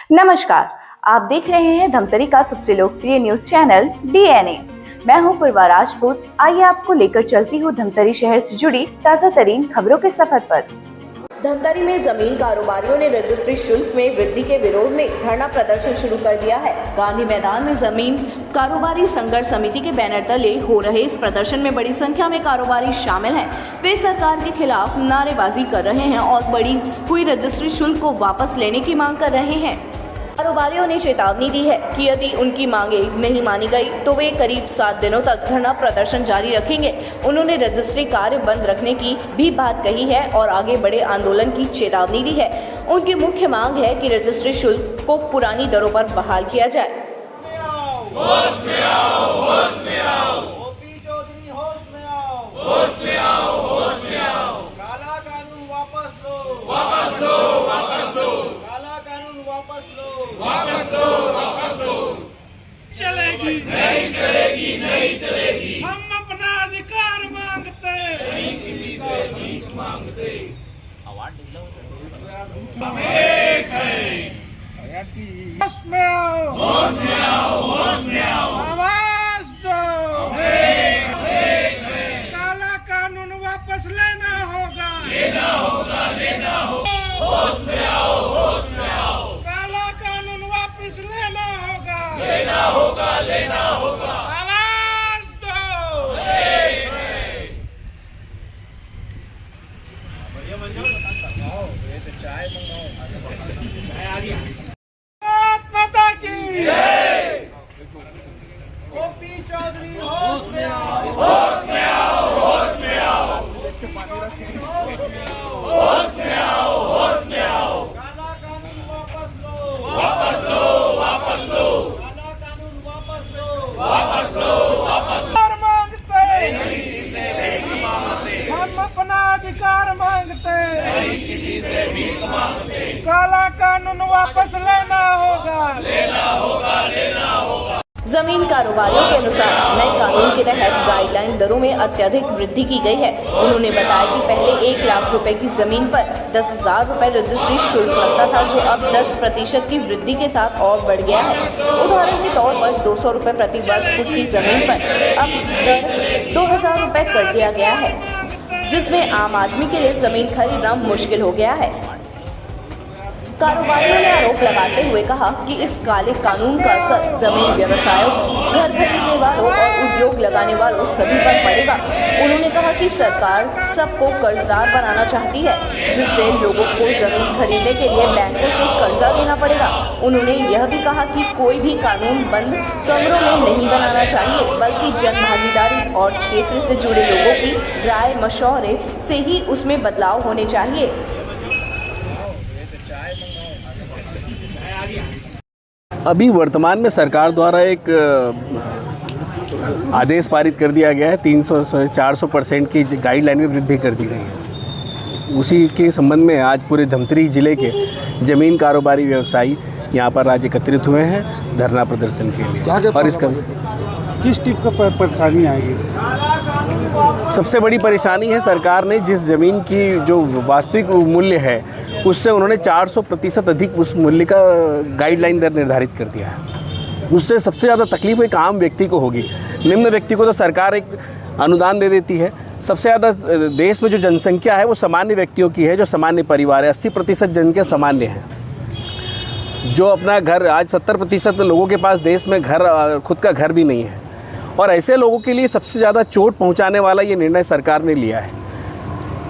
नमस्कार, आप देख रहे हैं धमतरी का सबसे लोकप्रिय न्यूज चैनल डीएनए। मैं हूं पूर्वा राजपूत। आइए आपको लेकर चलती हूं धमतरी शहर से जुड़ी ताजा तरीन खबरों के सफर पर। धमतरी में जमीन कारोबारियों ने रजिस्ट्री शुल्क में वृद्धि के विरोध में धरना प्रदर्शन शुरू कर दिया है। गांधी मैदान में जमीन कारोबारी संघर्ष समिति के बैनर तले हो रहे इस प्रदर्शन में बड़ी संख्या में कारोबारी शामिल हैं। वे सरकार के खिलाफ नारेबाजी कर रहे हैं और बढ़ी हुई रजिस्ट्री शुल्क को वापस लेने की मांग कर रहे हैं। कारोबारियों ने चेतावनी दी है कि यदि उनकी मांगे नहीं मानी गई तो वे करीब 7 दिनों तक धरना प्रदर्शन जारी रखेंगे। उन्होंने रजिस्ट्री कार्य बंद रखने की भी बात कही है और आगे बड़े आंदोलन की चेतावनी दी है। उनकी मुख्य मांग है कि रजिस्ट्री शुल्क को पुरानी दरों पर बहाल किया जाए। होश में आओ, होश में आओ। ओपी चौधरी होश में आओ, होश में आओ, होश में आओ। काला कानून वापस लो, वापस लो, वापस लो। काला कानून वापस लो, वापस लो, वापस लो। चलेगी नहीं, चलेगी नहीं, चलेगी। हम अपना अधिकार मांगते, नहीं किसी से भीख मांगते। हम एक हैं। होश में आओ, होश में आओ, होश में आओ। आवाज दो, काला कानून वापस लेना होगा, लेना होगा, लेना होगा। होश में आओ, होश में आओ। काला कानून वापस लेना होगा, लेना होगा, लेना होगा। आवाज दो, चाय मंगाओ, चाय आ गया। माता की जय। ओपी चौधरी होश में आओ, होश में आओ, होश में आओ। होश में आओ, होश में आओ। काला कानून वापस लो, वापस लो, वापस लो। काला कानून वापस लो, वापस लो, वापस लो। मांगते नहीं किसी से भीख मांगते, हम अपना अधिकार मांगते, नहीं किसी से भीख मांगते। काला कानून वापस लेना होगा, लेना होगा, लेना होगा। जमीन कारोबारियों के अनुसार नए कानून के तहत गाइडलाइन दरों में अत्यधिक वृद्धि की गई है। उन्होंने बताया कि पहले 1 लाख रुपए की जमीन पर 10,000 रुपए रजिस्ट्री शुल्क लगता था, जो अब 10% की वृद्धि के साथ और बढ़ गया है। उदाहरण के तौर पर 200 रुपए प्रति वर्ग फुट की जमीन पर अब दर 2,000 रुपए कर दिया गया है, जिसमें आम आदमी के लिए जमीन खरीदना मुश्किल हो गया है। कारोबारियों ने आरोप लगाते हुए कहा कि इस काले कानून का असर जमीन व्यवसायों, घर खरीदने वालों और उद्योग लगाने वालों सभी पर पड़ेगा। उन्होंने कहा कि सरकार सबको कर्जदार बनाना चाहती है, जिससे लोगों को जमीन खरीदने के लिए बैंकों से कर्जा देना पड़ेगा। उन्होंने यह भी कहा कि कोई भी कानून बंद कमरों में नहीं बनाना चाहिए, बल्कि जन भागीदारी और क्षेत्र से जुड़े लोगों की राय मशवरे से ही उसमें बदलाव होने चाहिए। अभी वर्तमान में सरकार द्वारा एक आदेश पारित कर दिया गया है। 300 से 400% की गाइडलाइन में वृद्धि कर दी गई है। उसी के संबंध में आज पूरे धमतरी जिले के ज़मीन कारोबारी व्यवसायी यहाँ पर आज एकत्रित हुए हैं धरना प्रदर्शन के लिए। और इसका किस टिप का परेशानी आएगी? सबसे बड़ी परेशानी है, सरकार ने जिस ज़मीन की जो वास्तविक मूल्य है उससे उन्होंने 400% अधिक उस मूल्य का गाइडलाइन दर निर्धारित कर दिया है। उससे सबसे ज़्यादा तकलीफ एक आम व्यक्ति को होगी। निम्न व्यक्ति को तो सरकार एक अनुदान दे देती है। सबसे ज़्यादा देश में जो जनसंख्या है वो सामान्य व्यक्तियों की है, जो सामान्य परिवार है। 80% जनसंख्या सामान्य है, जो अपना घर, आज 70% लोगों के पास देश में घर, खुद का घर भी नहीं है। और ऐसे लोगों के लिए सबसे ज़्यादा चोट पहुंचाने वाला ये निर्णय सरकार ने लिया है।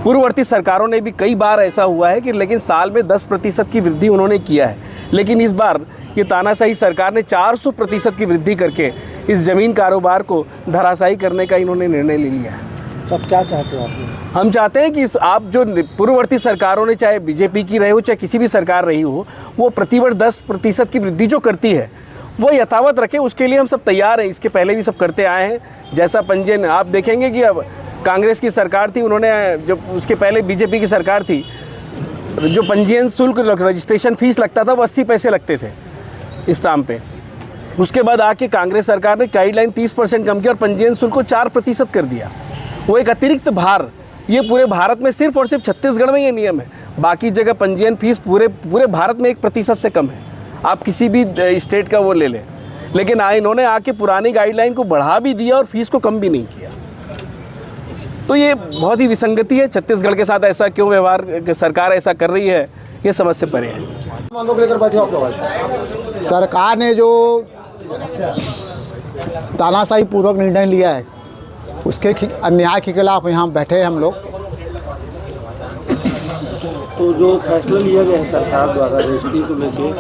पूर्ववर्ती सरकारों ने भी कई बार ऐसा हुआ है कि लेकिन साल में 10% की वृद्धि उन्होंने किया है, लेकिन इस बार ये तानाशाही सरकार ने 400% की वृद्धि करके इस ज़मीन कारोबार को धराशायी करने का इन्होंने निर्णय ले लिया है। तब क्या चाहते हो आप? हम चाहते हैं कि आप जो पूर्ववर्ती सरकारों ने, चाहे बीजेपी की रही हो चाहे किसी भी सरकार रही हो, वो प्रतिवर्ष 10% की वृद्धि जो करती है वो यथावत रखें। उसके लिए हम सब तैयार हैं। इसके पहले भी सब करते आए हैं। जैसा पंजीयन आप देखेंगे कि अब कांग्रेस की सरकार थी, उन्होंने, जो उसके पहले बीजेपी की सरकार थी, जो पंजीयन शुल्क, रजिस्ट्रेशन फ़ीस लगता था वो 80 पैसे लगते थे स्टाम्प पे। उसके बाद आके कांग्रेस सरकार ने गाइडलाइन 30% कम किया और पंजीयन शुल्क को 4% कर दिया। वो एक अतिरिक्त भार, ये पूरे भारत में सिर्फ और सिर्फ छत्तीसगढ़ में ये नियम है। बाकी जगह पंजीयन फीस पूरे भारत में 1% से कम है। आप किसी भी स्टेट का वो ले लें, लेकिन इन्होंने आके पुरानी गाइडलाइन को बढ़ा भी दिया और फीस को कम भी नहीं किया। तो ये बहुत ही विसंगति है। छत्तीसगढ़ के साथ ऐसा क्यों व्यवहार सरकार ऐसा कर रही है, ये समझ से परे है। मांगों को लेकर बैठे हो आपके पास? सरकार ने जो तानाशाही पूर्वक निर्णय लिया है उसके अन्याय के खिलाफ यहाँ बैठे हैं हम लोग। तो जो फैसला लिया गया है सरकार द्वारा रजिस्ट्री को लेके,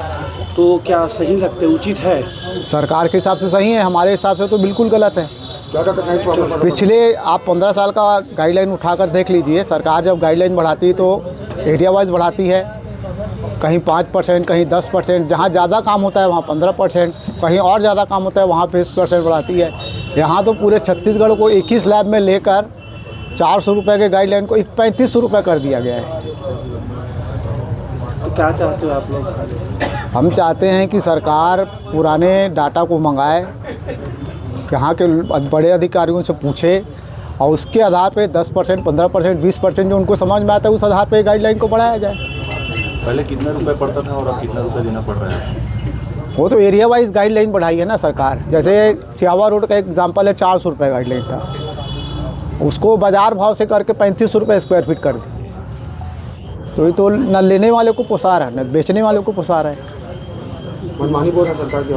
तो क्या सही लगते, उचित है? सरकार के हिसाब से सही है, हमारे हिसाब से तो बिल्कुल गलत है। पिछले आप 15 साल का गाइडलाइन उठाकर देख लीजिए। सरकार जब गाइडलाइन बढ़ाती है तो एरिया वाइज बढ़ाती है, कहीं 5%, कहीं 10%, जहाँ ज़्यादा काम होता है वहाँ 15%, कहीं और ज़्यादा काम होता है वहाँ 20% बढ़ाती है। यहाँ तो पूरे छत्तीसगढ़ को एक ही स्लैब में लेकर 400 रुपये के गाइडलाइन को 3500 रुपये कर दिया गया है। तो क्या चाहते हो आप लोग? हम चाहते हैं कि सरकार पुराने डाटा को मंगाए, यहाँ के बड़े अधिकारियों से पूछे और उसके आधार पे 10%, 15%, 20% जो उनको समझ में आता है उस आधार पे गाइडलाइन को बढ़ाया जाए। पहले कितना रुपए पड़ता था और अब कितना रुपए देना पड़ रहा है? वो तो एरिया वाइज गाइडलाइन बढ़ाई है ना सरकार। जैसे सियावा रोड का एग्जांपल है, 400 रुपये गाइडलाइन था, उसको बाज़ार भाव से करके 3500 रुपये स्क्वायर फीट कर दिए। तो ये तो न लेने वाले को पोसा रहा है न बेचने वाले को पोसा रहा है। मनमानी बोल रहा है सरकार की,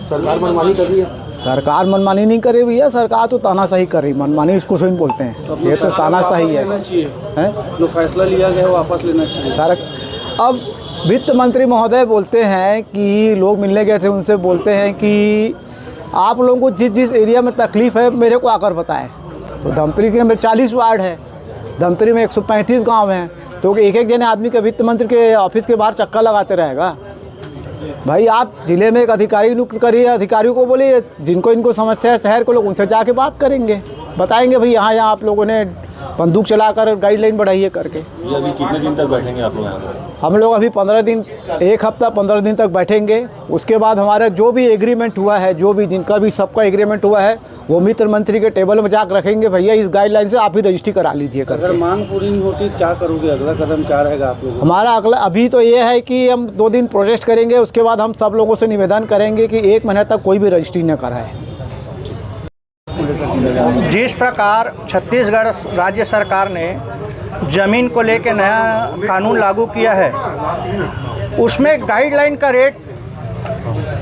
सरकार मनमानी कर रही है। सरकार मनमानी नहीं करे भैया, सरकार तो तानाशाही कर रही, मनमानी इसको स्वयं बोलते हैं। ये तो तानाशाही है। जो फैसला लिया गया वो वापस लेना चाहिए सर। अब वित्त मंत्री महोदय बोलते हैं कि लोग मिलने गए थे, उनसे बोलते हैं कि आप लोगों को जिस जिस एरिया में तकलीफ़ है मेरे को आकर बताएं। तो धमतरी के मेरे 40 वार्ड है, धमतरी में 135 गांव हैं, तो एक एक जने आदमी के वित्त मंत्री के ऑफिस के बाहर चक्कर लगाते रहेगा। भाई आप ज़िले में एक अधिकारी नियुक्त करिए, अधिकारियों को बोलिए जिनको इनको समस्या है शहर के लोग, उनसे जाके बात करेंगे, बताएंगे भाई यहाँ आप लोगों ने बंदूक चलाकर गाइडलाइन बढ़ाई है करके। ये अभी कितने दिन तक बैठेंगे आप लोग यहाँ पर? हम लोग अभी 15 दिन, एक हफ्ता 15 दिन तक बैठेंगे। उसके बाद हमारा जो भी एग्रीमेंट हुआ है, जो भी जिनका भी सबका एग्रीमेंट हुआ है, वो मित्र मंत्री के टेबल में जाकर रखेंगे। भैया इस गाइडलाइन से आप ही रजिस्ट्री करा लीजिए करके। अगर मांग पूरी नहीं होती तो क्या करोगे? अगला कदम क्या रहेगा आप लोगों का? हमारा अगला अभी तो ये है कि हम 2 दिन प्रोटेस्ट करेंगे, उसके बाद हम सब लोगों से निवेदन करेंगे कि 1 महीने तक कोई भी रजिस्ट्री न कराए। जिस प्रकार छत्तीसगढ़ राज्य सरकार ने ज़मीन को लेकर नया कानून लागू किया है, उसमें गाइडलाइन का रेट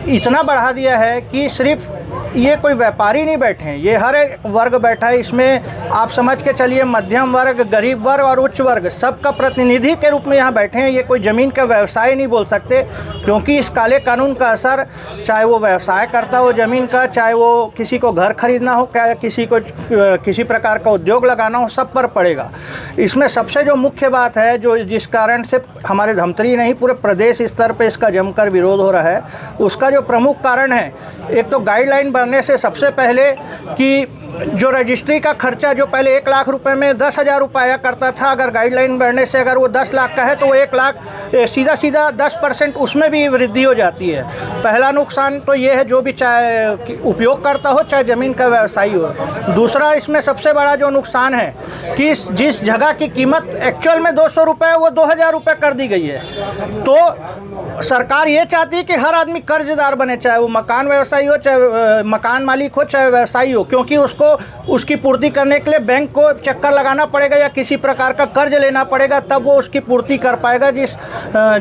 इतना बढ़ा दिया है कि सिर्फ ये कोई व्यापारी नहीं बैठे हैं, ये हर एक वर्ग बैठा है। इसमें आप समझ के चलिए मध्यम वर्ग, गरीब वर्ग और उच्च वर्ग सबका प्रतिनिधि के रूप में यहाँ बैठे हैं। ये कोई ज़मीन का व्यवसाय नहीं बोल सकते, क्योंकि इस काले कानून का असर चाहे वो व्यवसाय करता हो ज़मीन का, चाहे वो किसी को घर खरीदना हो, क्या किसी को किसी प्रकार का उद्योग लगाना हो, सब पर पड़ेगा। इसमें सबसे जो मुख्य बात है, जो जिस कारण से हमारे धमतरी नहीं पूरे प्रदेश स्तर पर इसका जमकर विरोध हो रहा है, उसका जो प्रमुख कारण है, एक तो गाइडलाइन बनने से सबसे पहले कि जो रजिस्ट्री का खर्चा जो पहले 1 लाख रुपए में 10,000 रुपये आया करता था, अगर गाइडलाइन बढ़ने से अगर वो 10 लाख का है तो वो 1 लाख सीधा 10% उसमें भी वृद्धि हो जाती है। पहला नुकसान तो ये है, जो भी चाहे उपयोग करता हो चाहे ज़मीन का व्यवसायी हो। दूसरा इसमें सबसे बड़ा जो नुकसान है कि जिस जगह की कीमत एक्चुअल में 200 रुपये वो 2,000 रुपये कर दी गई है। तो सरकार ये चाहती है कि हर आदमी कर्जदार बने, चाहे वो मकान व्यवसायी हो, चाहे मकान मालिक हो, चाहे व्यवसायी हो, क्योंकि उसको उसकी पूर्ति करने के लिए बैंक को चक्कर लगाना पड़ेगा या किसी प्रकार का कर्ज लेना पड़ेगा, तब वो उसकी पूर्ति कर पाएगा। जिस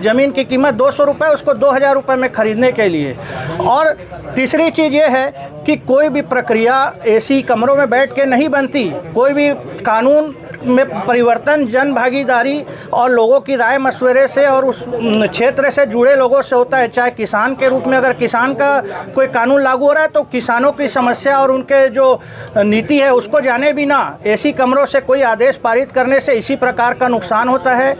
ज़मीन की कीमत 200 रुपये उसको 2,000 रुपये में खरीदने के लिए। और तीसरी चीज़ ये है कि कोई भी प्रक्रिया एसी कमरों में बैठ के नहीं बनती। कोई भी कानून में परिवर्तन जन भागीदारी और लोगों की राय मशवरे से और उस क्षेत्र से जुड़े लोगों से होता है। चाहे किसान के रूप में अगर किसान का कोई कानून लागू हो रहा है तो किसानों की समस्या और उनके जो नीति है उसको जाने बिना एसी कमरों से कोई आदेश पारित करने से इसी प्रकार का नुकसान होता है।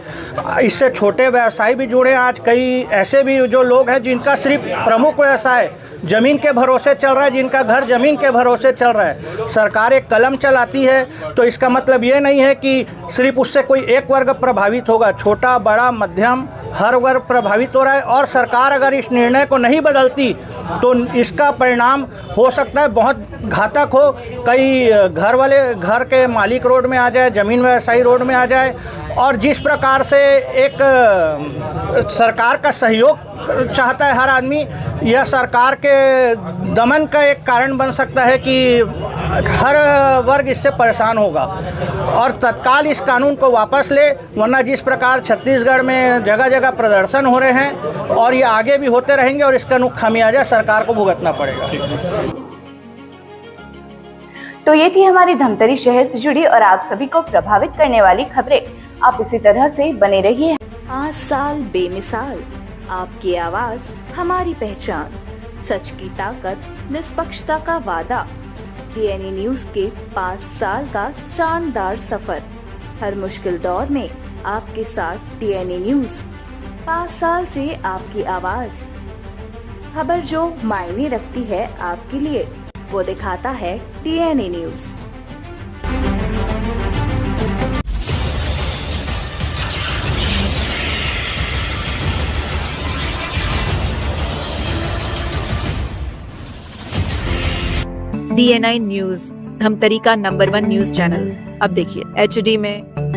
इससे छोटे व्यवसायी भी जुड़े। आज कई ऐसे भी जो लोग हैं जिनका सिर्फ प्रमुख व्यवसाय ज़मीन के भरोसे चल रहा है, जिनका घर ज़मीन के भरोसे चल रहा है। सरकार एक कलम चलाती है तो इसका मतलब ये नहीं है कि सिर्फ उससे कोई एक वर्ग प्रभावित होगा। छोटा, बड़ा, मध्यम हर वर्ग प्रभावित हो रहा है। और सरकार अगर इस निर्णय को नहीं बदलती तो इसका परिणाम हो सकता है बहुत घातक हो। कई घर के मालिक रोड में आ जाए, ज़मीन व्यवसायी रोड में आ जाए और जिस प्रकार से एक सरकार का सहयोग चाहता है हर आदमी, यह सरकार के दमन का एक कारण बन सकता है कि हर वर्ग इससे परेशान होगा और तत्काल इस कानून को वापस ले, वरना जिस प्रकार छत्तीसगढ़ में जगह जगह प्रदर्शन हो रहे हैं और ये आगे भी होते रहेंगे और इसका खामियाजा सरकार को भुगतना पड़ेगा। तो ये थी हमारी धमतरी शहर से जुड़ी और आप सभी को प्रभावित करने वाली खबरें। आप इसी तरह से बने रहिए। 5 साल बेमिसाल, आपकी आवाज हमारी पहचान, सच की ताकत, निष्पक्षता का वादा। डीएनए न्यूज के 5 साल का शानदार सफर, हर मुश्किल दौर में आपके साथ डीएनए न्यूज। 5 साल से आपकी आवाज, खबर जो मायने रखती है आपके लिए, वो दिखाता है DNA news. DNI news, Dhamtari का नंबर 1 न्यूज चैनल। अब देखिए HD में,